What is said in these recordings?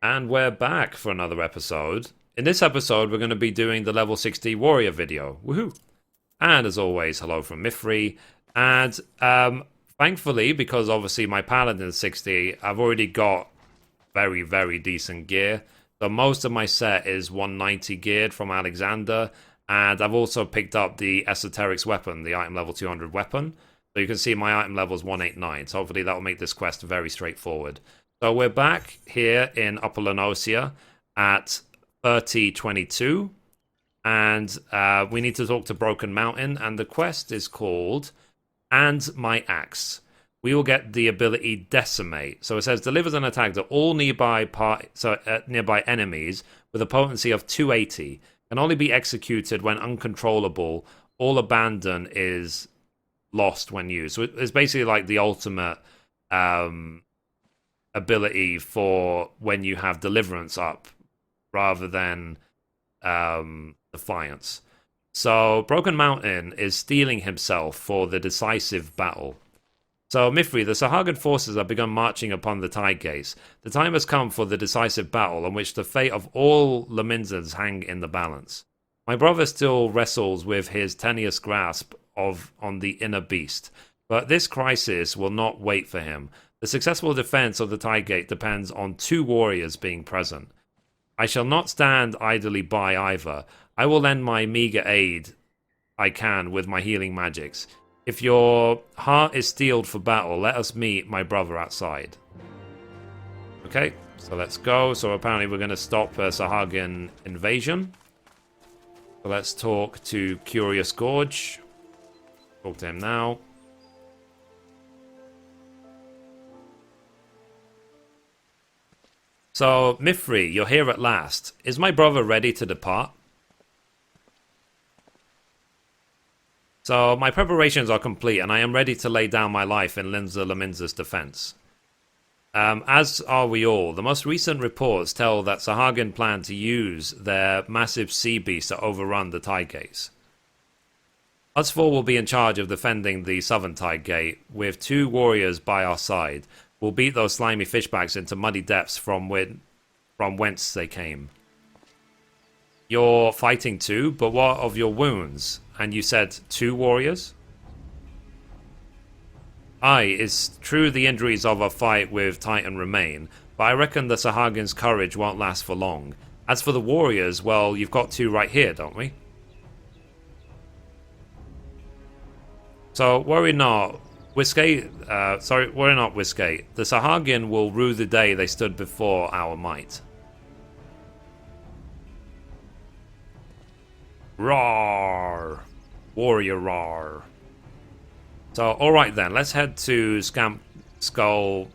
And we're back for another episode. In this episode, we're going to be doing the level 60 warrior video. Woohoo! And as always, hello from Mithrie. And thankfully, because obviously my paladin is 60, I've already got very, very decent gear. So most of my set is 190 geared from Alexander. And I've also picked up the Esoteric's weapon, the item level 200 weapon. So you can see my item level is 189. So hopefully that will make this quest very straightforward. So we're back here in Upper Noscea at 3022, and we need to talk to Broken Mountain, and the quest is called And My Axe. We will get the ability Decimate. So it says delivers an attack to all nearby enemies with a potency of 280. Can only be executed when uncontrollable. All abandon is lost when used. So it's basically like the ultimate ability for when you have Deliverance up rather than Defiance. So Broken Mountain is steeling himself for the decisive battle. So Mithrie, the Sahagin forces have begun marching upon the tide gates. The time has come for the decisive battle on which the fate of all Laminsans hang in the balance. My brother still wrestles with his tenuous grasp on the inner beast, but this crisis will not wait for him. The successful defense of the tide gate depends on 2 warriors being present. I shall not stand idly by either. I will lend my meager aid I can with my healing magics. If your heart is steeled for battle, let us meet my brother outside. Okay, so let's go. So apparently we're going to stop Sahagin invasion. So let's talk to Curious Gorge. Talk to him now. So, Mithrie, you're here at last. Is my brother ready to depart? So, my preparations are complete, and I am ready to lay down my life in Linza Laminza's defense. As are we all. The most recent reports tell that Sahagin plan to use their massive sea beast to overrun the tide gates. Us 4 will be in charge of defending the southern tide gate, with 2 warriors by our side. We'll beat those slimy fishbacks into muddy depths from whence they came. You're fighting too, but what of your wounds? And you said 2 warriors? Aye, it's true the injuries of a fight with Titan remain, but I reckon the Sahagin's courage won't last for long. As for the warriors, well, you've got 2 right here, don't we? So, worry not. Worry not, Whiskey. The Sahagin will rue the day they stood before our might. Roar! Warrior roar. So, alright then, let's head to Camp Skull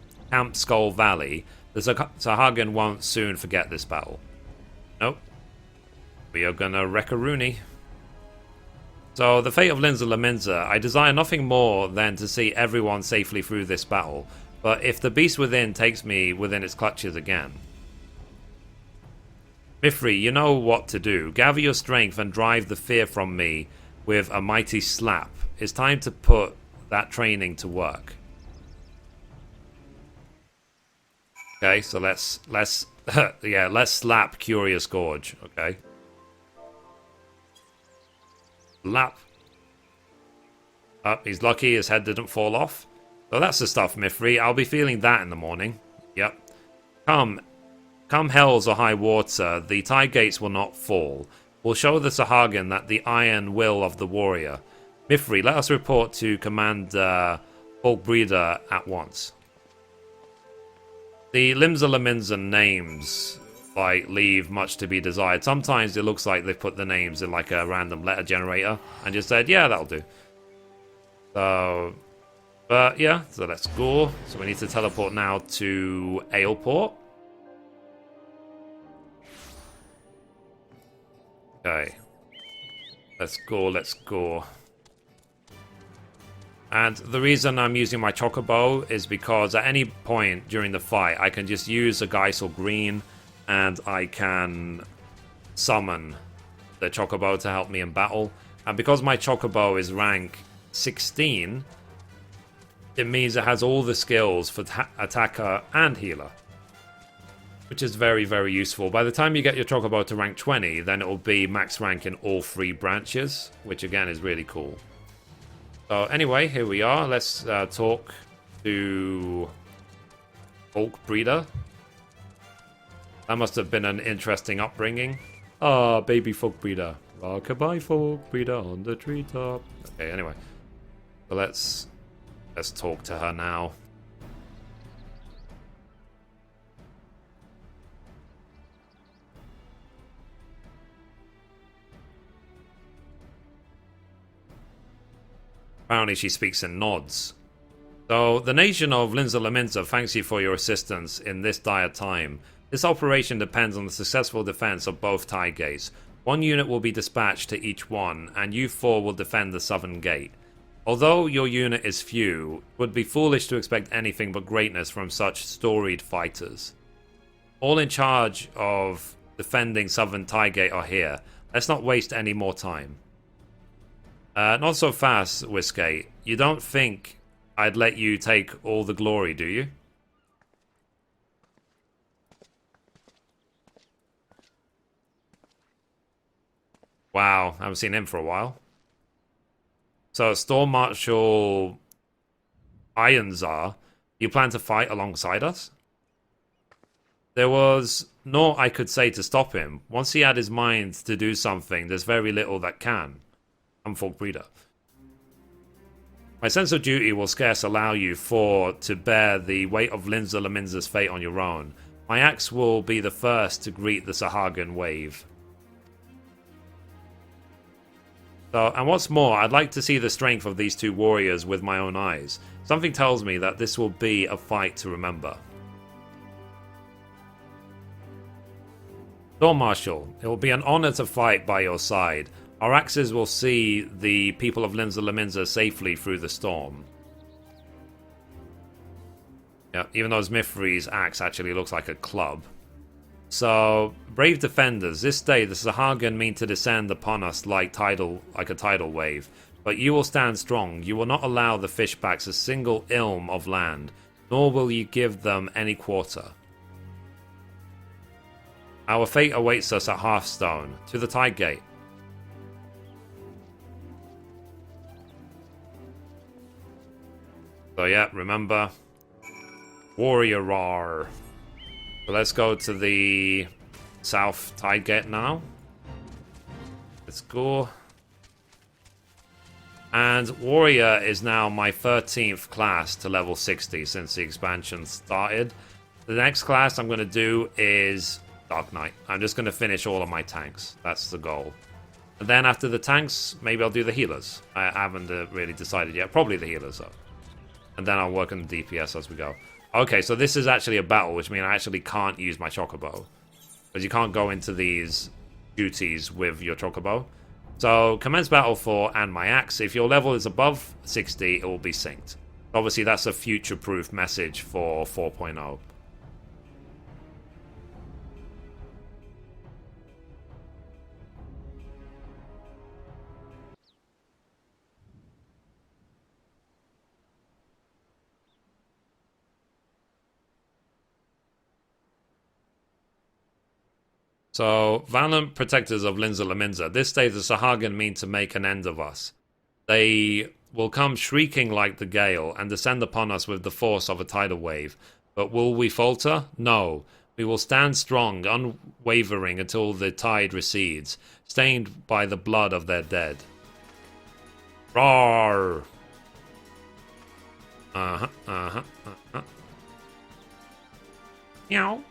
Valley. The Sahagin won't soon forget this battle. Nope. We are gonna wreck a Rooney. So, the fate of Linza Laminza, I desire nothing more than to see everyone safely through this battle, but if the beast within takes me within its clutches again. Mithrie, you know what to do. Gather your strength and drive the fear from me with a mighty slap. It's time to put that training to work. Okay, so let's slap Curious Gorge, okay? Lap. Oh, he's lucky his head didn't fall off. So that's the stuff, Mithrie. I'll be feeling that in the morning. Yep. Come hells or high water, the tide gates will not fall. We'll show the Sahagin that the iron will of the warrior. Mithrie, let us report to Commander Folkbreeder at once. The Limza Laminza names leave much to be desired. Sometimes it looks like they've put the names in like a random letter generator and just said, yeah, that'll do. So, but yeah, so let's go. So we need to teleport now to Aleport. Okay. Let's go. And the reason I'm using my Chocobo is because at any point during the fight, I can just use a Geisel Green and I can summon the Chocobo to help me in battle. And because my Chocobo is rank 16, it means it has all the skills for attacker and healer. which is very, very useful. By the time you get your Chocobo to rank 20, then it will be max rank in all 3 branches, which again is really cool. So anyway, here we are. Let's talk to Folk Breeder. That must have been an interesting upbringing. Ah, baby Folk Breeder. Rockabye Folk Breeder on the treetop. Okay, anyway. So let's talk to her now. Apparently she speaks in nods. So, the nation of Linza Laminza thanks you for your assistance in this dire time. This operation depends on the successful defense of both tide gates. 1 unit will be dispatched to each one, and you 4 will defend the southern gate. Although your unit is few, it would be foolish to expect anything but greatness from such storied fighters. All in charge of defending southern tide gate are here. Let's not waste any more time. Not so fast, Whiskey. You don't think I'd let you take all the glory, do you? Wow, I haven't seen him for a while. So, Storm Marshal Ironzar, you plan to fight alongside us? There was naught I could say to stop him. Once he had his mind to do something, there's very little that can. I'm Folk Breeder. My sense of duty will scarce allow you to bear the weight of Linza Laminza's fate on your own. My axe will be the first to greet the Sahagan wave. So, and what's more, I'd like to see the strength of these 2 warriors with my own eyes. Something tells me that this will be a fight to remember. Storm Marshal, it will be an honor to fight by your side. Our axes will see the people of Linza Laminza safely through the storm. Yeah, even though Mithrie's axe actually looks like a club. So, brave defenders, this day the Sahagan mean to descend upon us like a tidal wave. But you will stand strong. You will not allow the fishbacks a single ilm of land, nor will you give them any quarter. Our fate awaits us at Hearthstone, to the Tide Gate. So yeah, remember, Warrior Roar. So let's go to the South Tide Gate now. Let's go. And Warrior is now my 13th class to level 60 since the expansion started. The next class I'm going to do is Dark Knight. I'm just going to finish all of my tanks. That's the goal. And then after the tanks, maybe I'll do the healers. I haven't really decided yet. Probably the healers though. And then I'll work on the DPS as we go. Okay, so this is actually a battle, which means I actually can't use my Chocobo. Because you can't go into these duties with your Chocobo. So, commence battle for and my axe. If your level is above 60, it will be synced. Obviously, that's a future-proof message for 4.0. So, valiant protectors of Linza Laminza, this day the Sahagan mean to make an end of us. They will come shrieking like the gale and descend upon us with the force of a tidal wave. But will we falter? No. We will stand strong, unwavering until the tide recedes, stained by the blood of their dead. Roar! Meow.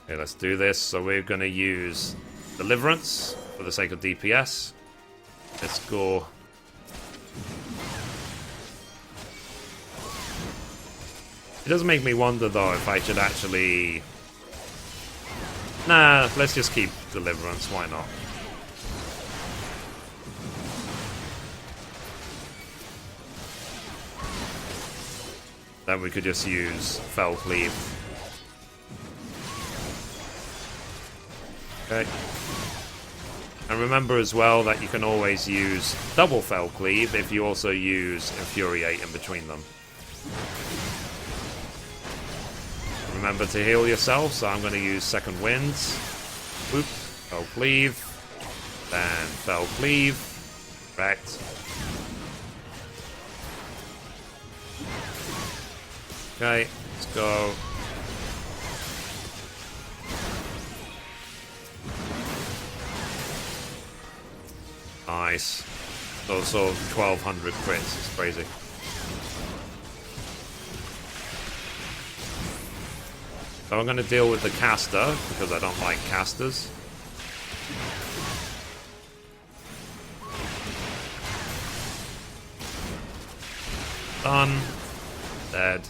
Okay, let's do this. So we're going to use Deliverance for the sake of DPS. Let's go. It does make me wonder, though, if I should actually... Nah, let's just keep Deliverance. Why not? Then we could just use Fell Cleave. Okay. And remember as well that you can always use double Fell Cleave if you also use Infuriate in between them. Remember to heal yourself, so I'm going to use Second Winds. Whoop, Fell Cleave. Then Fell Cleave. Correct. Okay, let's go. Nice. So 1200 crits. It's crazy. So I'm going to deal with the caster because I don't like casters. Done. Dead.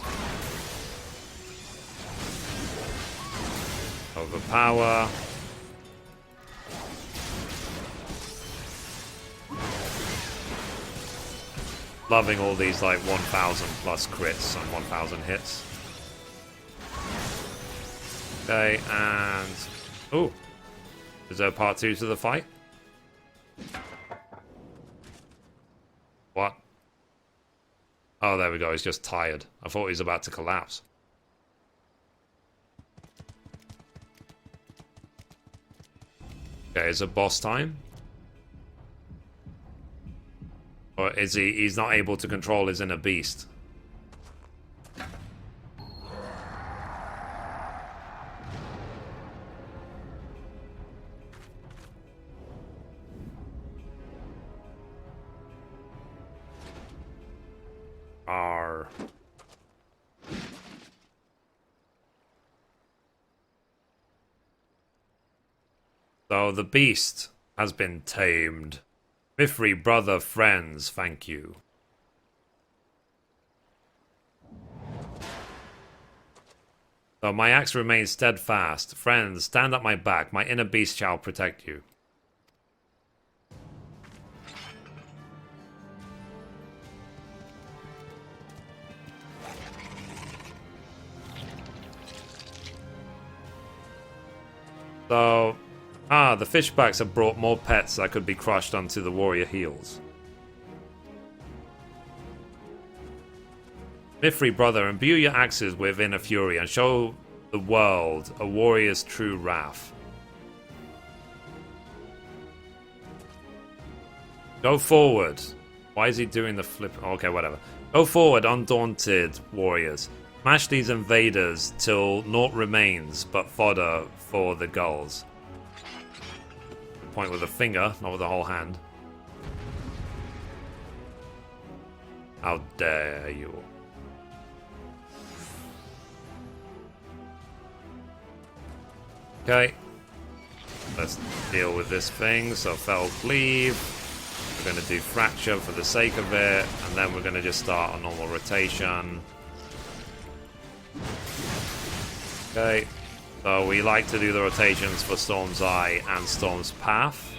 Overpower. Loving all these like 1000 plus crits and 1000 hits. Okay, and... Ooh. Is there a part 2 to the fight? What? Oh, there we go. He's just tired. I thought he was about to collapse. Okay, is it boss time? Or is he's not able to control his inner beast? R. So the beast has been tamed. Mithrie, brother, friends, thank you. So my axe remains steadfast. Friends, stand at my back. My inner beast shall protect you. So... Ah, the fishbacks have brought more pets that could be crushed onto the warrior heels. Mithrie, brother, imbue your axes with inner fury and show the world a warrior's true wrath. Go forward. Why is he doing the flip? Okay, whatever. Go forward, undaunted warriors. Smash these invaders till naught remains but fodder for the gulls. Point with a finger, not with the whole hand. How dare you? Okay. Let's deal with this thing. So Fell Cleave. We're going to do Fracture for the sake of it. And then we're going to just start a normal rotation. Okay. So we like to do the rotations for Storm's Eye and Storm's Path.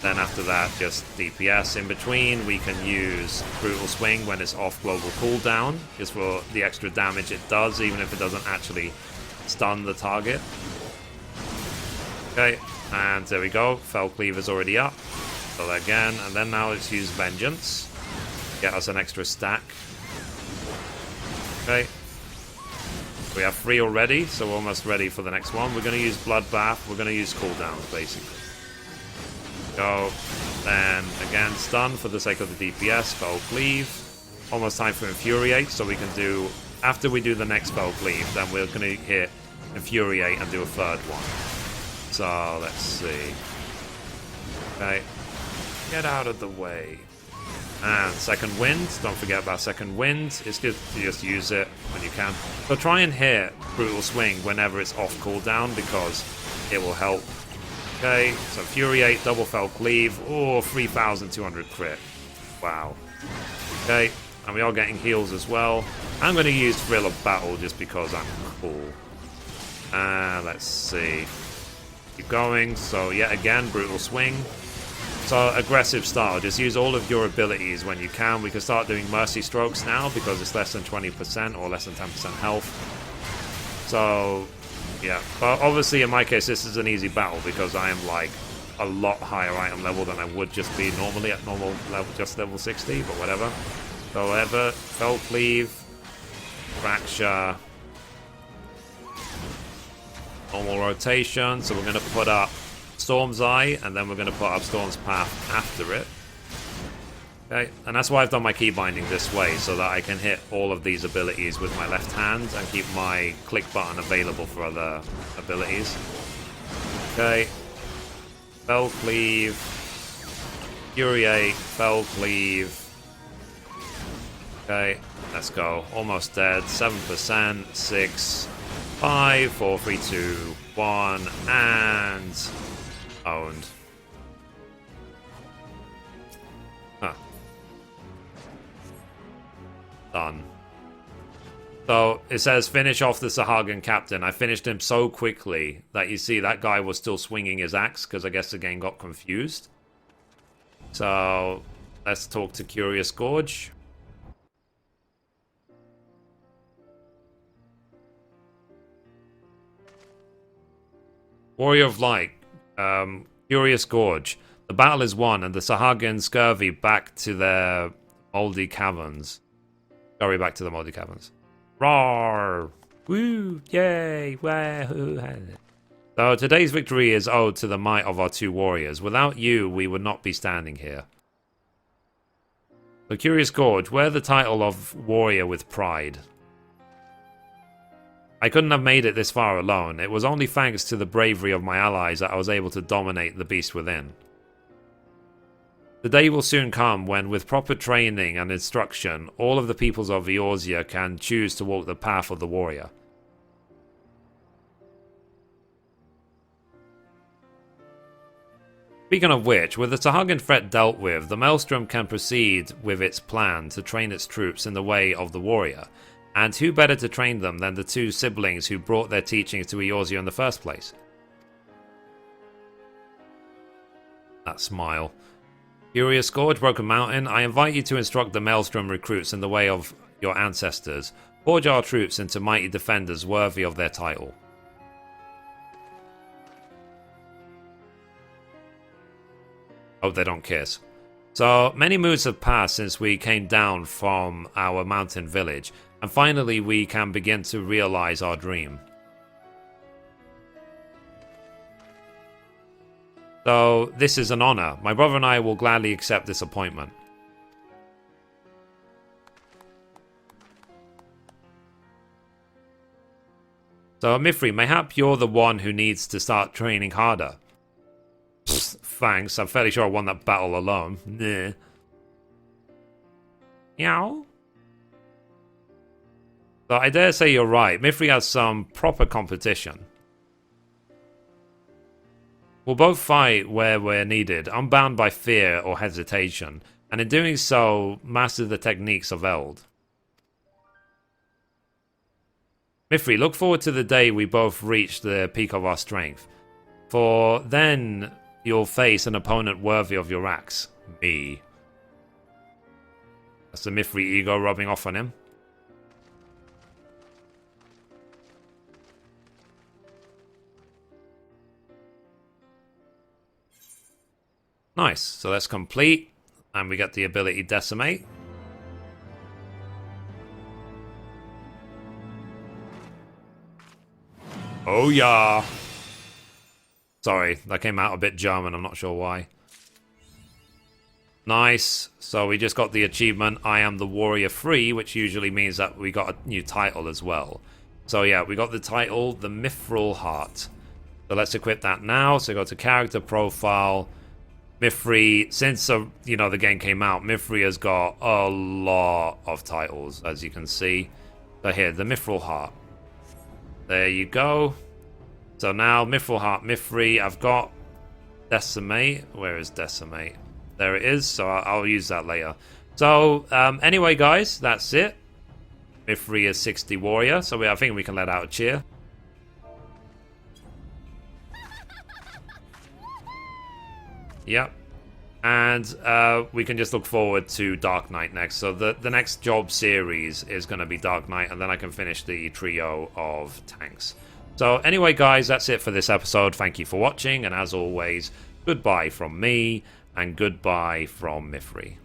Then after that, just DPS in between. We can use Brutal Swing when it's off global cooldown, just for the extra damage it does, even if it doesn't actually stun the target. Okay, and there we go. Fell Cleave is already up. So again, and then now let's use Vengeance. Get us an extra stack. Okay. We have 3 already, so we're almost ready for the next one. We're going to use Bloodbath. We're going to use cooldowns, basically. Go. Then, again, stun for the sake of the DPS. Fell Cleave. Almost time for Infuriate, so we can do... After we do the next Fell Cleave, then we're going to hit Infuriate and do a third one. So, let's see. Okay. Get out of the way. And Second Wind, don't forget about Second Wind. It's good to just use it when you can. So try and hit Brutal Swing whenever it's off cooldown because it will help. Okay, so Infuriate, double Fell Cleave. Oh, 3,200 crit. Wow. Okay, and we are getting heals as well. I'm going to use Thrill of Battle just because I'm cool. Let's see. Keep going. So yet again, Brutal Swing. So, aggressive style. Just use all of your abilities when you can. We can start doing Mercy Strokes now because it's less than 20% or less than 10% health. So, yeah. But obviously, in my case, this is an easy battle because I am, like, a lot higher item level than I would just be normally at normal level, just level 60, but whatever. So whatever, Fell Cleave, Fracture, normal rotation, so we're going to put up Storm's Eye, and then we're going to put up Storm's Path after it. Okay, and that's why I've done my key binding this way, so that I can hit all of these abilities with my left hand and keep my click button available for other abilities. Okay, Fell Cleave, Furiate, Fell Cleave. Okay, let's go. Almost dead. 7%, 6, 5, 4, 3, 2, 1, and owned. Huh. Done. So it says finish off the Sahagin captain. I finished him so quickly that you see that guy was still swinging his axe because I guess the game got confused. So let's talk to Curious Gorge. Warrior of Light, Curious Gorge. The battle is won, and the Sahagin scurvy back to their moldy caverns. Scurry back to the moldy caverns. Roar! Woo! Yay! Wahoo! So today's victory is owed to the might of our two warriors. Without you, we would not be standing here. The Curious Gorge, wear the title of Warrior with Pride. I couldn't have made it this far alone. It was only thanks to the bravery of my allies that I was able to dominate the beast within. The day will soon come when, with proper training and instruction, all of the peoples of Eorzea can choose to walk the path of the warrior. Speaking of which, with the Sahagin threat dealt with, the Maelstrom can proceed with its plan to train its troops in the way of the warrior. And who better to train them than the two siblings who brought their teachings to Eorzea in the first place? That smile. Curious Gorge, Broken Mountain, I invite you to instruct the Maelstrom recruits in the way of your ancestors. Forge our troops into mighty defenders worthy of their title. Hope they don't kiss. So, many moons have passed since we came down from our mountain village, and finally we can begin to realize our dream. So, this is an honor. My brother and I will gladly accept this appointment. So, Mithrie, mayhap you're the one who needs to start training harder. Psst, thanks, I'm fairly sure I won that battle alone. Nah. Meow. So, I dare say you're right. Mithrie has some proper competition. We'll both fight where we're needed, unbound by fear or hesitation, and in doing so, master the techniques of Eld. Mithrie, look forward to the day we both reach the peak of our strength, for then you'll face an opponent worthy of your axe. Me. That's the Mithrie ego rubbing off on him. Nice, so that's complete, and we get the ability Decimate. Oh yeah! Sorry, that came out a bit German, I'm not sure why. Nice, so we just got the achievement, I am the Warrior Free, which usually means that we got a new title as well. So yeah, we got the title, the Mithril Heart. So let's equip that now, so go to Character Profile. Mithrie, since the game came out, Mithrie has got a lot of titles, as you can see. So here, the Mithril Heart. There you go. So now, Mithril Heart, Mithrie. I've got Decimate. Where is Decimate? There it is, so I'll use that later. So, anyway, guys, that's it. Mithrie is 60 Warrior, so I think we can let out a cheer. Yep. And we can just look forward to Dark Knight next. So the next job series is going to be Dark Knight, and then I can finish the trio of tanks. So anyway, guys, that's it for this episode. Thank you for watching, and as always, Goodbye from me, and goodbye from Mithrie.